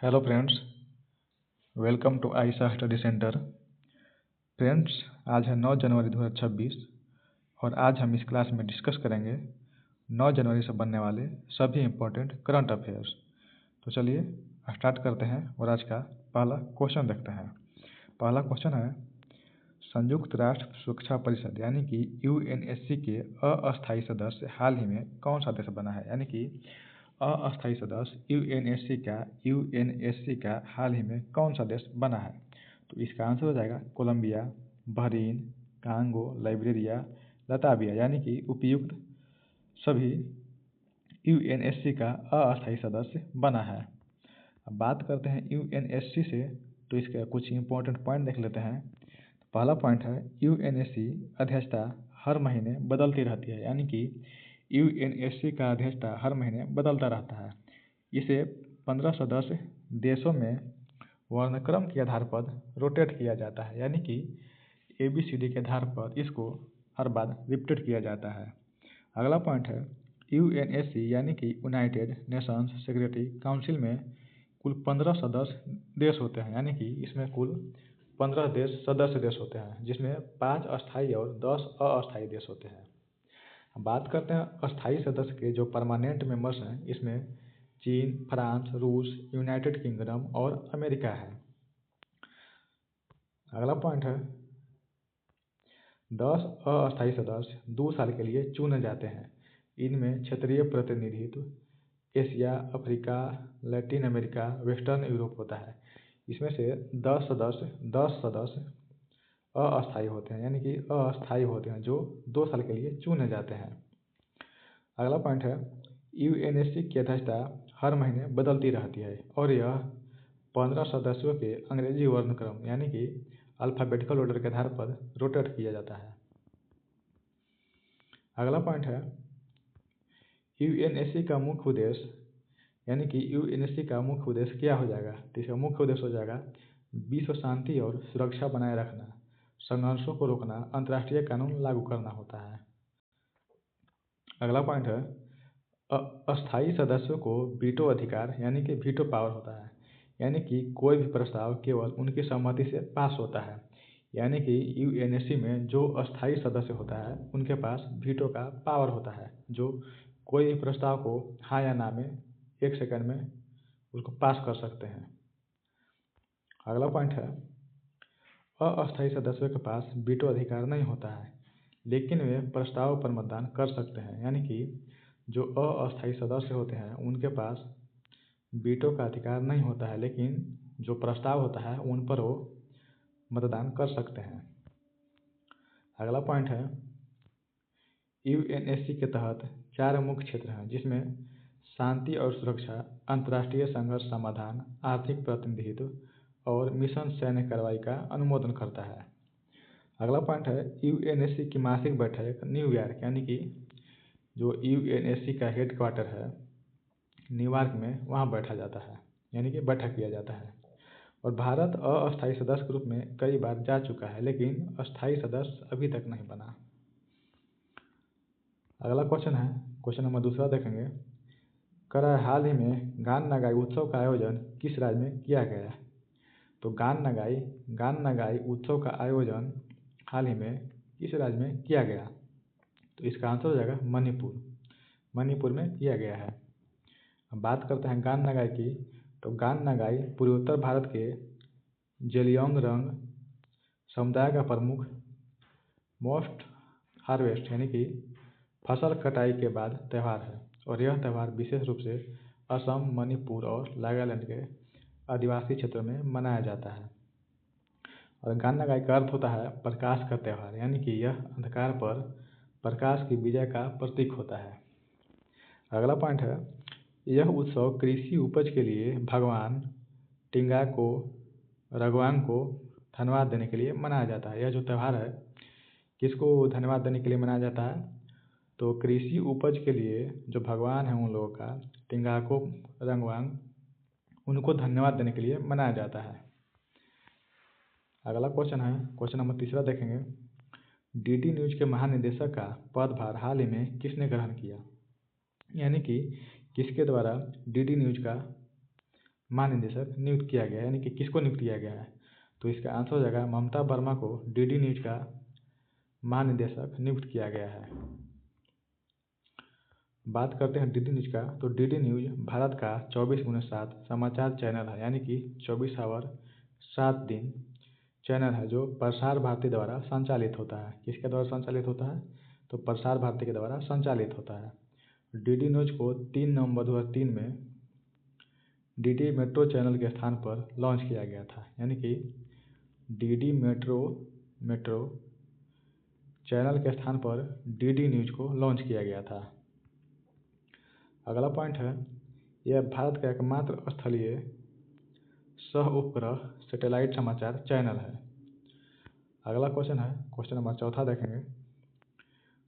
Hello friends, welcome to Ayesha study centre. Friends, आज है 9 जनवरी 2026 और आज हम इस क्लास में डिस्कस करेंगे 9 जनवरी से बनने वाले सभी इम्पोर्टेंट करंट अफेयर्स। तो चलिए स्टार्ट करते हैं और आज का पहला क्वेश्चन देखते हैं। पहला क्वेश्चन है, संयुक्त राष्ट्र सुरक्षा परिषद यानी कि यूएनएससी के अस्थायी सदस्य हाल ही में कौन सा देश बना है? यानी कि अस्थायी सदस्य यूएनएससी का हाल ही में कौन सा देश बना है? तो इसका आंसर हो जाएगा Colombia, Bahrain, Congo, Liberia, Latvia. यानी कि उपयुक्त सभी यूएनएससी का अस्थायी सदस्य बना है। अब बात करते हैं यूएनएससी से, तो इसका कुछ इंपॉर्टेंट पॉइंट देख लेते हैं। पहला पॉइंट है, यूएनएससी अध्यक्षता हर महीने बदलती रहती है। यानी कि यूएनएससी का अध्यक्षता हर महीने बदलता रहता है। इसे 15 सदस्य देशों में वर्णक्रम के आधार पर रोटेट किया जाता है। यानी कि ABCD के आधार पर इसको हर बार रिपीट किया जाता है। अगला पॉइंट है, यूएनएससी यानी कि यूनाइटेड नेशंस सिक्योरिटी काउंसिल में कुल 15 सदस्य देश होते हैं। यानी कि इसमें कुल 15 देश सदस्य देश होते हैं, जिसमें 5 अस्थायी और 10 अस्थायी देश होते हैं। बात करते हैं अस्थायी सदस्य के जो परमानेंट मेंबर्स हैं, इसमें चीन, फ्रांस, रूस, यूनाइटेड किंगडम और अमेरिका है। अगला पॉइंट है, 10 अस्थायी सदस्य 2 साल के लिए चुने जाते हैं। इनमें क्षेत्रीय प्रतिनिधित्व Asia, Africa, Latin America, western Europe होता है। इसमें से 10 सदस्य अस्थायी होते हैं। यानी कि अस्थायी होते हैं जो 2 साल के लिए चुने जाते हैं। अगला पॉइंट है, यूएनएससी की अध्यक्षता हर महीने बदलती रहती है और यह 15 सदस्यों के अंग्रेजी वर्णक्रम यानी कि अल्फ़ाबेटिकल ऑर्डर के आधार पर रोटेट किया जाता है। अगला पॉइंट है, यूएनएससी का मुख्य उद्देश्य यानी कि यूएनएससी का मुख्य उद्देश्य क्या हो जाएगा? तो इसका मुख्य उद्देश्य हो जाएगा विश्व शांति और सुरक्षा बनाए रखना, संघर्षों को रोकना, अंतर्राष्ट्रीय कानून लागू करना होता है। अगला पॉइंट है, अस्थायी सदस्यों को वीटो अधिकार यानी कि वीटो पावर होता है। यानी कि कोई भी प्रस्ताव केवल उनकी सहमति से पास होता है। यानी कि यूएनएससी में जो अस्थायी सदस्य होता है उनके पास वीटो का पावर होता है, जो कोई भी प्रस्ताव को हाँ या ना में 1 सेकंड में उसको पास कर सकते हैं। अगला पॉइंट है, अस्थायी सदस्यों के पास वीटो अधिकार नहीं होता है, लेकिन वे प्रस्ताव पर मतदान कर सकते हैं। यानी कि जो अस्थायी सदस्य होते हैं उनके पास वीटो का अधिकार नहीं होता है, लेकिन जो प्रस्ताव होता है उन पर वो मतदान कर सकते हैं। अगला पॉइंट है, यूएनएससी के तहत 4 मुख्य क्षेत्र हैं, जिसमें शांति और सुरक्षा, अंतर्राष्ट्रीय संघर्ष समाधान, आर्थिक प्रतिनिधित्व और मिशन सैन्य कार्रवाई का अनुमोदन करता है। अगला पॉइंट है, यूएनएससी की मासिक बैठक न्यूयॉर्क यानी कि जो यूएनएससी का हेड क्वार्टर है न्यूयॉर्क में, वहाँ बैठा जाता है यानी कि बैठक किया जाता है। और भारत अस्थायी सदस्य के रूप में कई बार जा चुका है, लेकिन अस्थायी सदस्य अभी तक नहीं बना। अगला क्वेश्चन है, क्वेश्चन नंबर 2 देखेंगे। हाल ही में गान नगाई उत्सव का आयोजन किस राज्य में किया गया? तो गान नगाई उत्सव का आयोजन हाल ही में किस राज्य में किया गया? तो इसका आंसर हो जाएगा मणिपुर में किया गया है। अब बात करते हैं गान नगाई की, तो गान नगाई पूर्वोत्तर भारत के जेलियांगरोंग समुदाय का प्रमुख मोस्ट हार्वेस्ट यानी कि फसल कटाई के बाद त्यौहार है। और यह त्यौहार विशेष रूप से असम, मणिपुर और नागालैंड के आदिवासी क्षेत्रों में मनाया जाता है। और गान नगाई का अर्थ होता है प्रकाश का त्यौहार, यानी कि यह अंधकार पर प्रकाश की विजय का प्रतीक होता है। अगला पॉइंट है, यह उत्सव कृषि उपज के लिए भगवान रघुवान को धन्यवाद देने के लिए मनाया जाता है। यह जो त्यौहार है किसको धन्यवाद देने के लिए मनाया जाता है? तो कृषि उपज के लिए जो भगवान है उन लोगों का टिंगाको रंगवांग, उनको धन्यवाद देने के लिए मनाया जाता है। अगला क्वेश्चन है, क्वेश्चन नंबर 3 देखेंगे। डीडी न्यूज के महानिदेशक का पदभार हाल ही में किसने ग्रहण किया? यानी कि किसके द्वारा डीडी न्यूज का महानिदेशक नियुक्त किया गया है, यानी कि किसको नियुक्त किया गया है? तो इसका आंसर हो जाएगा ममता वर्मा को डीडी न्यूज का महानिदेशक नियुक्त किया गया है। बात करते हैं डीडी न्यूज का, तो डीडी न्यूज भारत का 24/7 समाचार चैनल है, यानी कि 24 आवर 7 दिन चैनल है जो प्रसार भारती द्वारा संचालित होता है। किसके द्वारा संचालित होता है? तो प्रसार भारती के द्वारा संचालित होता है। डीडी न्यूज को 3 नवंबर 2003 में डीडी मेट्रो चैनल के स्थान पर लॉन्च किया गया था, यानी कि डीडी मेट्रो चैनल के स्थान पर डीडी न्यूज को लॉन्च किया गया था। अगला पॉइंट है, यह भारत का एकमात्र स्थलीय सह उपग्रह सैटेलाइट समाचार चैनल है। अगला क्वेश्चन है, क्वेश्चन नंबर 4 देखेंगे।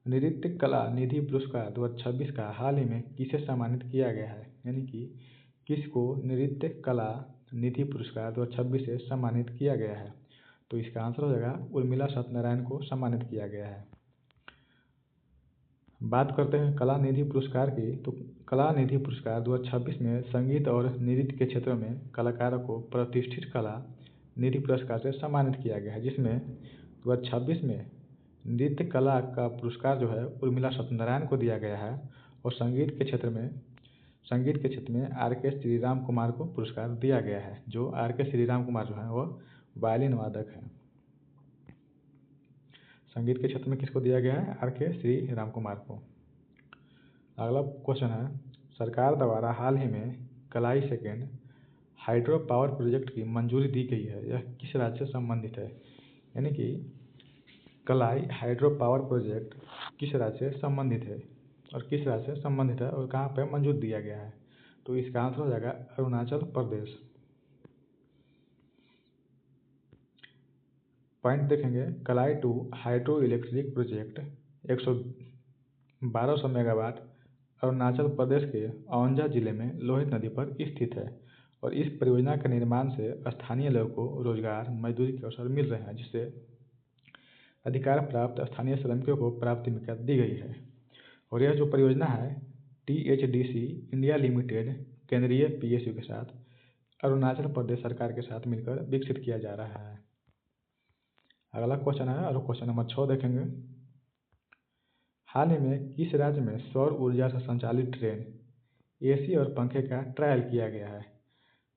नृत्य कला निधि पुरस्कार 2026 का हाल ही में किसे सम्मानित किया गया है? यानी कि किसको नृत्य कला निधि पुरस्कार 2026 से सम्मानित किया गया है? तो इसका आंसर हो जाएगा उर्मिला सत्यनारायण को सम्मानित किया गया है। बात करते हैं कला निधि पुरस्कार की, तो कला निधि पुरस्कार 2026 में संगीत और नृत्य के क्षेत्रों में कलाकारों को प्रतिष्ठित कला निधि पुरस्कार से सम्मानित किया गया है, जिसमें 2026 में नृत्य कला का पुरस्कार जो है उर्मिला सत्यनारायण को दिया गया है, और संगीत के क्षेत्र में आर के श्रीराम कुमार को पुरस्कार दिया गया है। जो आर के श्रीराम कुमार जो है वो वायलिन वादक हैं। संगीत के क्षेत्र में किसको दिया गया है? आर के श्रीराम कुमार को। अगला क्वेश्चन है, सरकार द्वारा हाल ही में कलाई सेकेंड हाइड्रो पावर प्रोजेक्ट की मंजूरी दी गई है, यह किस राज्य से संबंधित है? यानी कि कलाई हाइड्रो पावर प्रोजेक्ट किस राज्य से संबंधित है और कहाँ पर मंजूर दिया गया है? तो इसका आंसर हो जाएगा अरुणाचल प्रदेश। पॉइंट देखेंगे, Kalai 2 hydro electric project 1200 megawatt Arunachal Pradesh के औंजा जिले में लोहित नदी पर स्थित है, और इस परियोजना के निर्माण से स्थानीय लोगों को रोजगार मजदूरी के अवसर मिल रहे हैं, जिससे अधिकार प्राप्त स्थानीय श्रमिकों को प्राथमिकता दी गई है। और यह जो परियोजना है THDC इंडिया लिमिटेड केंद्रीय PSU के साथ अरुणाचल प्रदेश सरकार के साथ मिलकर विकसित किया जा रहा है। अगला क्वेश्चन है, और क्वेश्चन नंबर 6 देखेंगे। हाल ही में किस राज्य में सौर ऊर्जा से संचालित ट्रेन AC और पंखे का ट्रायल किया गया है?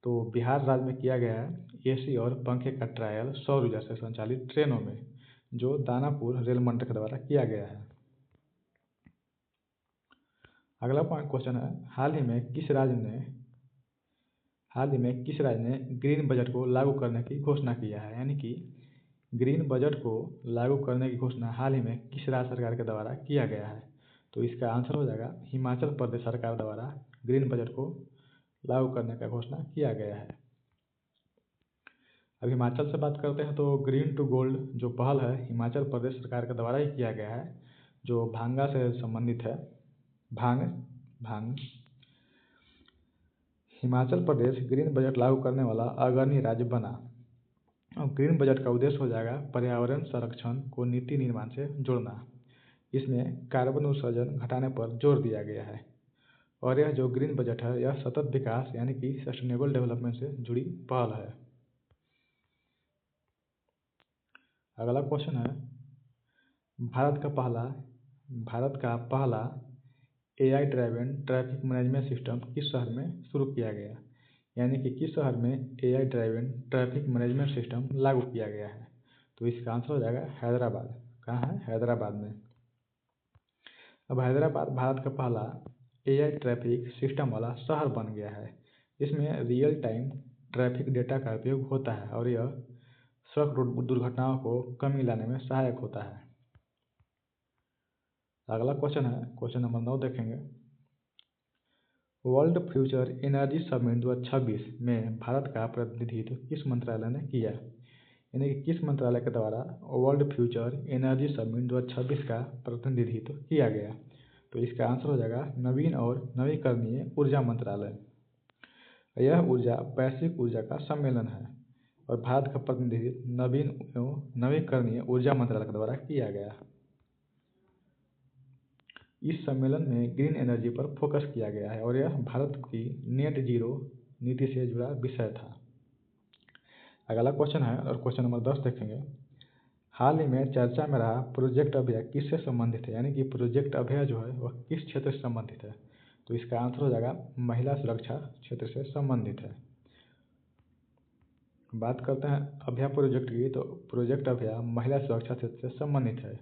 तो बिहार राज्य में किया गया है AC और पंखे का ट्रायल सौर ऊर्जा से संचालित ट्रेनों में, जो दानापुर रेल मंडल द्वारा किया गया है। अगला क्वेश्चन है, हाल ही में किस राज्य ने ग्रीन बजट को लागू करने की घोषणा किया है? यानी कि ग्रीन बजट को लागू करने की घोषणा हाल ही में किस राज्य सरकार के द्वारा किया गया है? तो इसका आंसर हो जाएगा हिमाचल प्रदेश सरकार द्वारा ग्रीन बजट को लागू करने का घोषणा किया गया है। अब हिमाचल से बात करते हैं, तो ग्रीन टू गोल्ड जो पहल है हिमाचल प्रदेश सरकार के द्वारा ही किया गया है, जो भांगा से संबंधित है। भांग हिमाचल प्रदेश ग्रीन बजट लागू करने वाला अग्रणी राज्य बना। और ग्रीन बजट का उद्देश्य हो जाएगा पर्यावरण संरक्षण को नीति निर्माण से जोड़ना। इसमें कार्बन उत्सर्जन घटाने पर जोर दिया गया है, और यह जो ग्रीन बजट है यह सतत विकास यानी कि सस्टेनेबल डेवलपमेंट से जुड़ी पहल है। अगला क्वेश्चन है, भारत का पहला AI driven traffic management system किस शहर में शुरू किया गया? यानी कि किस शहर में AI driven traffic management system लागू किया गया है? तो इसका आंसर हो जाएगा हैदराबाद। कहाँ है? हैदराबाद में। अब हैदराबाद भारत का पहला AI ट्रैफिक सिस्टम वाला शहर बन गया है। इसमें रियल टाइम ट्रैफिक डेटा का उपयोग होता है, और यह सड़क दुर्घटनाओं को कमी लाने में सहायक होता है। अगला क्वेश्चन है, क्वेश्चन नंबर 9 देखेंगे। वर्ल्ड फ्यूचर एनर्जी समिट 2026 में भारत का प्रतिनिधित्व किस मंत्रालय ने किया? यानी कि किस मंत्रालय के द्वारा वर्ल्ड फ्यूचर एनर्जी समिट 2026 का प्रतिनिधित्व किया गया? तो इसका आंसर हो जाएगा नवीन और नवीकरणीय ऊर्जा मंत्रालय। यह वैश्विक ऊर्जा का सम्मेलन है, और भारत का प्रतिनिधित्व नवीन एवं नवीकरणीय ऊर्जा मंत्रालय के द्वारा किया गया। इस सम्मेलन में ग्रीन एनर्जी पर फोकस किया गया है, और यह भारत की नेट जीरो नीति से जुड़ा विषय था। अगला क्वेश्चन है और क्वेश्चन नंबर 10 देखेंगे। हाल ही में चर्चा में रहा प्रोजेक्ट अभय किससे संबंधित है, यानी कि प्रोजेक्ट अभय जो है वह किस क्षेत्र से संबंधित है। तो इसका आंसर हो जाएगा महिला सुरक्षा क्षेत्र से संबंधित है। बात करते हैं अभय प्रोजेक्ट की, तो प्रोजेक्ट अभय महिला सुरक्षा क्षेत्र से संबंधित है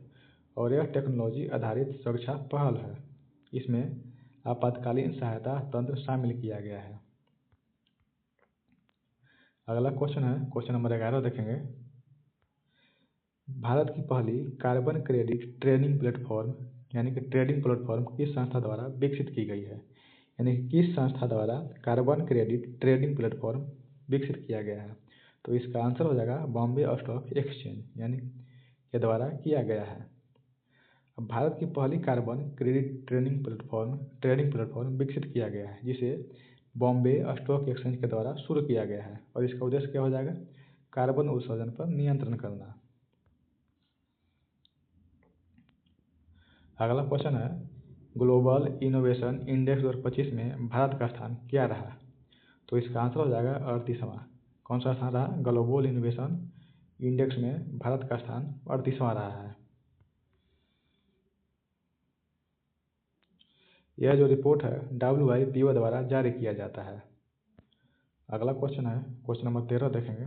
और यह टेक्नोलॉजी आधारित सुरक्षा पहल है। इसमें आपातकालीन सहायता तंत्र शामिल किया गया है। अगला क्वेश्चन है क्वेश्चन नंबर 11 देखेंगे। भारत की पहली कार्बन क्रेडिट ट्रेडिंग प्लेटफॉर्म यानी कि ट्रेडिंग प्लेटफॉर्म किस संस्था द्वारा विकसित की गई है, यानी कि किस संस्था द्वारा कार्बन क्रेडिट ट्रेडिंग प्लेटफॉर्म विकसित किया गया है। तो इसका आंसर हो जाएगा बॉम्बे स्टॉक एक्सचेंज यानी के द्वारा किया गया है। अब भारत की पहली कार्बन क्रेडिट ट्रेडिंग प्लेटफॉर्म विकसित किया गया है जिसे बॉम्बे स्टॉक एक्सचेंज के द्वारा शुरू किया गया है और इसका उद्देश्य क्या हो जाएगा, कार्बन उत्सर्जन पर नियंत्रण करना। अगला क्वेश्चन है ग्लोबल इनोवेशन इंडेक्स 2025 में भारत का स्थान क्या रहा। तो इसका आंसर हो जाएगा 38वां। कौन सा स्थान रहा, ग्लोबल इनोवेशन इंडेक्स में भारत का स्थान 38वां रहा है। यह जो रिपोर्ट है WIPO द्वारा जारी किया जाता है। अगला क्वेश्चन है क्वेश्चन नंबर 13 देखेंगे।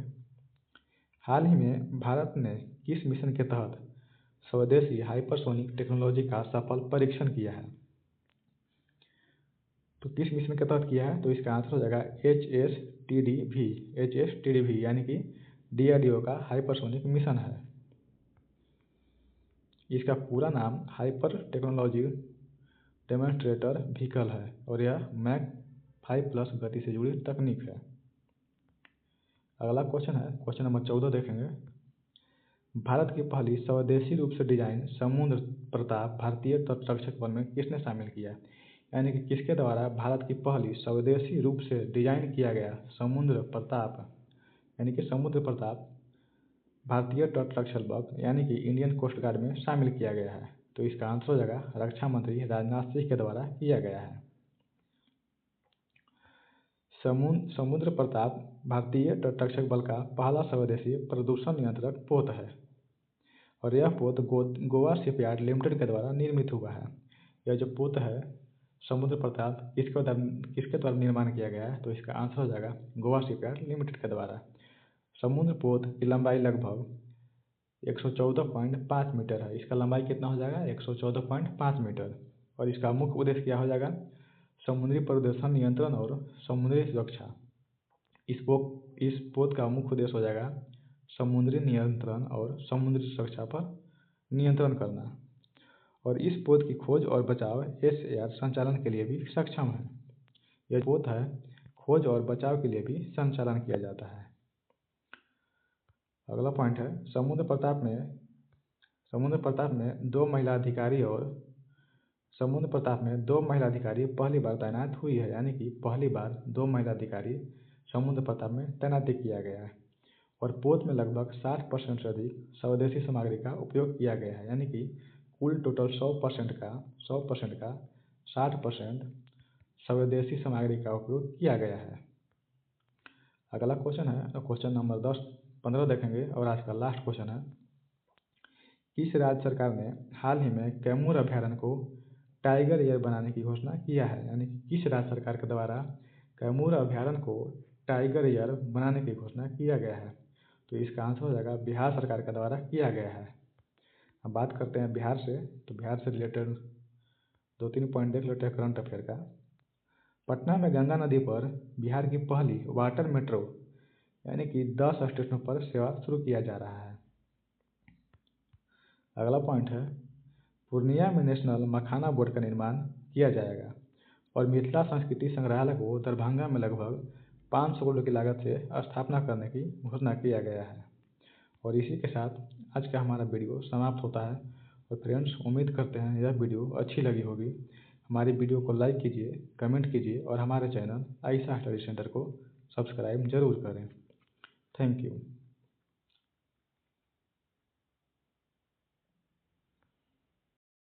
हाल ही में भारत ने किस मिशन के तहत स्वदेशी हाइपरसोनिक टेक्नोलॉजी का सफल परीक्षण किया है। तो किस मिशन के तहत किया है, तो इसका आंसर हो जाएगा HSTDV यानी कि DRDO का हाइपरसोनिक मिशन है। इसका पूरा नाम हाइपर टेक्नोलॉजी डेमोन्स्ट्रेटर व्हीकल है और यह मैक 5+ गति से जुड़ी तकनीक है। अगला क्वेश्चन है क्वेश्चन नंबर 14 देखेंगे। भारत की पहली स्वदेशी रूप से डिजाइन समुद्र प्रताप भारतीय तटरक्षक बल में किसने शामिल किया, यानी कि किसके द्वारा भारत की पहली स्वदेशी रूप से डिजाइन किया गया समुद्र प्रताप यानी कि समुद्र प्रताप भारतीय तटरक्षक बल यानी कि इंडियन कोस्ट गार्ड में शामिल किया गया है। तो इसका आंसर हो जाएगा रक्षा मंत्री राजनाथ सिंह के द्वारा किया गया है। समुद्र प्रताप भारतीय तटरक्षक बल का पहला स्वदेशी प्रदूषण नियंत्रक पोत है और यह पोत गोवा शिपयार्ड लिमिटेड के द्वारा निर्मित हुआ है। यह जो पोत है समुद्र प्रताप किसके द्वारा निर्माण किया गया है, तो इसका आंसर हो जाएगा गोवा शिपयार्ड लिमिटेड के द्वारा। समुद्र पोत की लंबाई लगभग 114.5 मीटर है। इसका लंबाई कितना हो जाएगा, 114.5 मीटर और इसका मुख्य उद्देश्य क्या हो जाएगा, समुद्री प्रदूषण नियंत्रण और समुद्री सुरक्षा। इस पोत का मुख्य उद्देश्य हो जाएगा समुद्री नियंत्रण और समुद्री सुरक्षा पर नियंत्रण करना और इस पोत की खोज और बचाव SAR संचालन के लिए भी सक्षम है। यह पोत है खोज और बचाव के लिए भी संचालन किया जाता है। अगला पॉइंट है समुद्र प्रताप में दो महिला अधिकारी पहली बार तैनात हुई है, यानी कि पहली बार 2 महिला अधिकारी समुद्र प्रताप में तैनाती किया गया है और पोत में लगभग 60% से अधिक स्वदेशी सामग्री का उपयोग किया गया है, यानी कि कुल टोटल 100% का 60% स्वदेशी सामग्री का उपयोग किया गया है। अगला क्वेश्चन है क्वेश्चन नंबर 15 देखेंगे और आज का लास्ट क्वेश्चन है किस राज्य सरकार ने हाल ही में कैमूर अभयारण्य को टाइगर रिजर्व बनाने की घोषणा किया है, यानी किस राज्य सरकार के द्वारा कैमूर अभयारण्य को टाइगर रिजर्व बनाने की घोषणा किया गया है। तो इसका आंसर हो जाएगा बिहार सरकार के द्वारा किया गया है। अब बात करते हैं बिहार से, तो बिहार से रिलेटेड 2-3 पॉइंट देख लेते हैं करंट अफेयर का। पटना में गंगा नदी पर बिहार की पहली वाटर मेट्रो यानी कि 10 स्टेशनों पर सेवा शुरू किया जा रहा है। अगला पॉइंट है पूर्णिया में नेशनल मखाना बोर्ड का निर्माण किया जाएगा और मिथिला संस्कृति संग्रहालय को दरभंगा में लगभग 500 करोड़ की लागत से स्थापना करने की घोषणा किया गया है। और इसी के साथ आज का हमारा वीडियो समाप्त होता है और फ्रेंड्स उम्मीद करते हैं यह वीडियो अच्छी लगी होगी। हमारी वीडियो को लाइक कीजिए, कमेंट कीजिए और हमारे चैनल आयशा स्टडी सेंटर को सब्सक्राइब जरूर करें। Thank you.